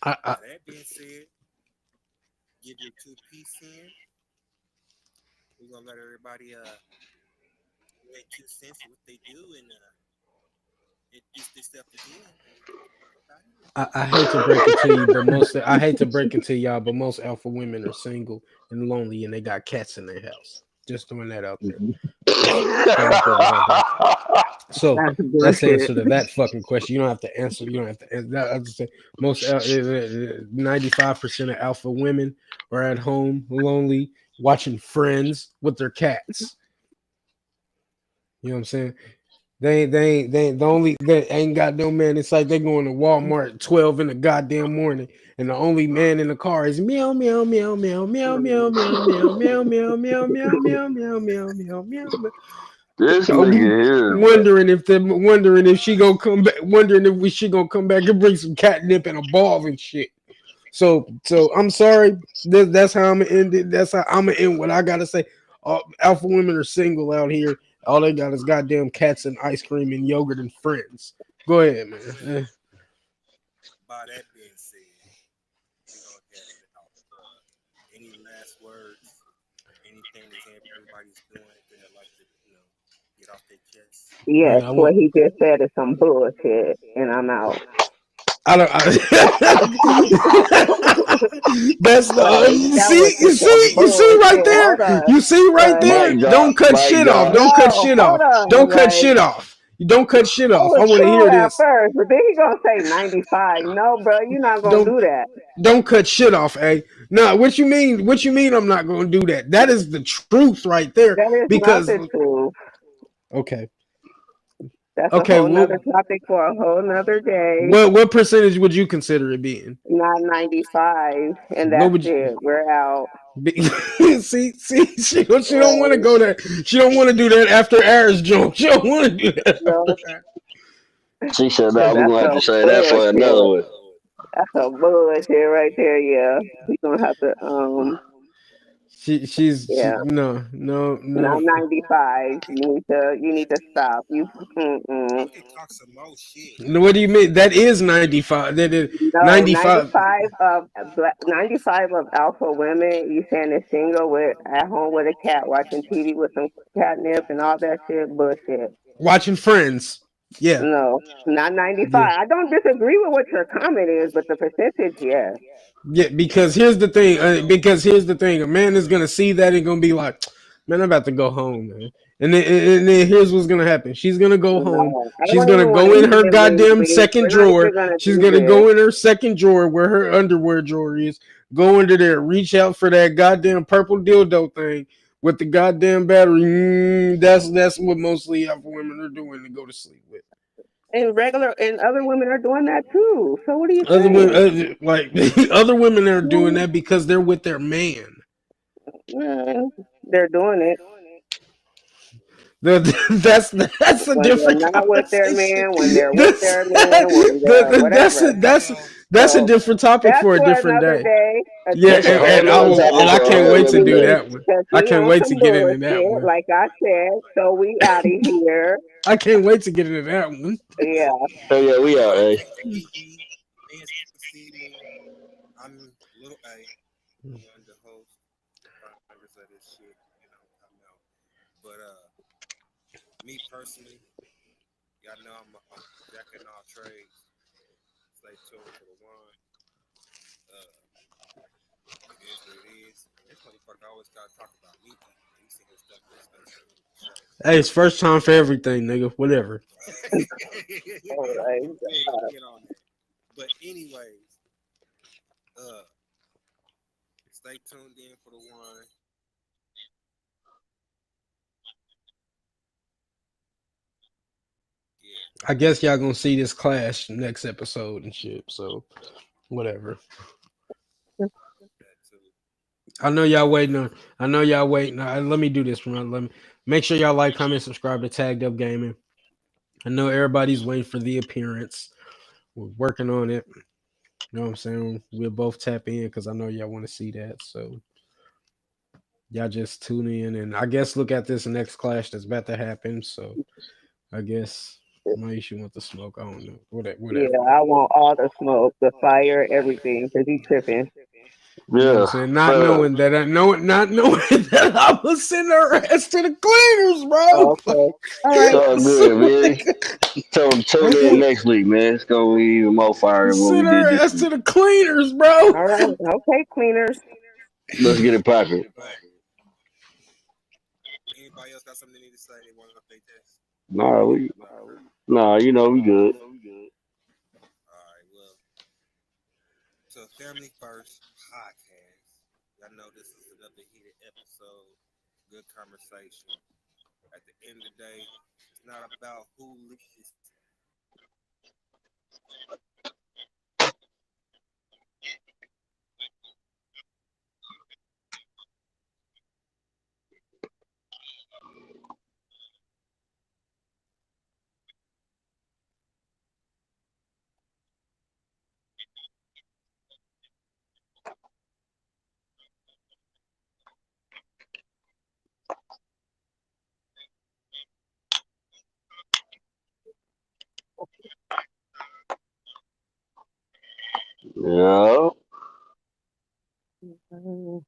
I That being said, give your 2 piece in. We're gonna let everybody make 2 cents of what they do and introduce themselves again. I hate to break it to you, but I hate to break it to y'all, but most alpha women are single and lonely, and they got cats in their house. Just throwing that out there. Just trying to put it out there. So That's that's the bullshit. answer to that fucking question. You don't have to answer. You don't have to answer that. I just say most 95% of alpha women are at home, lonely, watching Friends with their cats. You know what I'm saying? They the only they ain't got no man. It's like they going to Walmart at 12 in the goddamn morning, and the only man in the car is meow meow meow meow meow meow meow meow meow meow meow meow meow meow meow meow meow. This nigga here, man. Wondering if she gonna come back, wondering if she gonna come back and bring some catnip and a ball and shit. So I'm sorry. That's how I'm gonna end it. That's how I'm gonna end what I gotta say. Alpha women are single out here. All they got is goddamn cats and ice cream and yogurt and friends. Go ahead, man. By that being said, we gonna head it out. Any last words? Anything that everybody's doing that they'd like to, get off their chest? Yes, Man, I what want. he just said is some bullshit, and I'm out. I don't. That's the. Like You that see. was You just some see. You see right bullshit. there. Hold on, You see right but there. Mic drop, Don't cut mic shit off. drop. Don't cut no, shit off. hold on. Don't cut Like shit off. You don't cut shit I off. I was want to cool hear at this. first, but then he gonna say 95. No, bro, you're not gonna Don't do that. don't cut shit off, eh? No, what you mean? What you mean? I'm not going to do that. That is the truth right there. That is not Because the truth. okay, That's a okay. whole nother Well, topic for a whole nother day. what percentage would you consider it being? Not 95, and What that's would you? it. We're out. See, she don't want to Like, go there. She don't want to do that after Aries joke. She don't want to do that no, after. She said, "No, because we're that's gonna have to some say that for another bullshit. one." That's some bullshit right there. Yeah, we gonna have to She yeah. no. Not 95. You need to stop. You Mm-mm. can talk some more shit. No, what do you mean? That is 95. That is No, 95. 95 of alpha women. You saying is single with at home with a cat watching TV with some catnip and all that shit bullshit. Watching Friends. Yeah, No, not yeah. 95. I don't disagree with what your comment is, but the percentage, yes. Yeah, because here's the thing. A man is gonna see that and gonna be like, "Man, I'm about to go home, man." And then here's what's gonna happen. She's gonna go home. No, I She's don't gonna even want go to in her hear this. goddamn second We're not drawer. even gonna She's do gonna this. go in her second drawer where her underwear drawer is. Go into there, reach out for that goddamn purple dildo thing with the goddamn battery. That's what mostly alpha women are doing to go to sleep with. And other women are doing that too. So what are you Other women, saying? like other women are doing that because they're with their man. They're doing it That's a when they're different not with their conversation. man, when they're with That's their man, when they're whatever. that's a So different topic that's for a for different another day. day, a Yeah, That's a different whole nother topic and for I a can't whole wait to other do day. that one. because I we can't on wait to some get into that bullshit, one. like I said. So we out of here. I can't wait to get into that one. Yeah. Oh yeah, we are. I Hey, take the ED. Fans get to see me. I'm Little A, one of the hosts, founders of this shit. I know. But me personally, y'all know I'm jack in all trades. Stay tuned for the one. It is what it is. This motherfucker always gotta talk about me eating. You see his stuff in his face at the end of the show. Hey, it's first time for everything, nigga. Whatever. All right. We ain't gonna get on that. But anyways, stay tuned in for the one. Yeah, I guess y'all gonna see this clash next episode and shit. So whatever. that too. I know y'all waiting on. I know y'all waiting. Let me do this. Let me make sure y'all like, comment, subscribe to Tagged Up Gaming. I know everybody's waiting for the appearance. We're working on it. You know what I'm saying? We'll both tap in because I know y'all want to see that. So Y'all just tune in and I guess look at this next clash that's about to happen. So I guess Maisha want the smoke. I don't know. Yeah, Whatever. I want all the smoke, the fire, everything, because he tripping. You know what I'm Yeah, saying? Not but knowing that not knowing that I was sending her ass to the cleaners, bro. Okay. All it's right. all good, man. Tune in next week, man. It's gonna be even more fire than what we Send did her this ass week. to the cleaners, bro. All right. Okay, cleaners. Let's get it popping. But anybody else got something they need to say? They want to update this? Nah, Before we we get up out of here? nah, we good. All right. Well, to Family First podcast. Y'all know this is another heated episode. Good conversation. At the end of the day, it's not about who leads. Yeah. Mhm.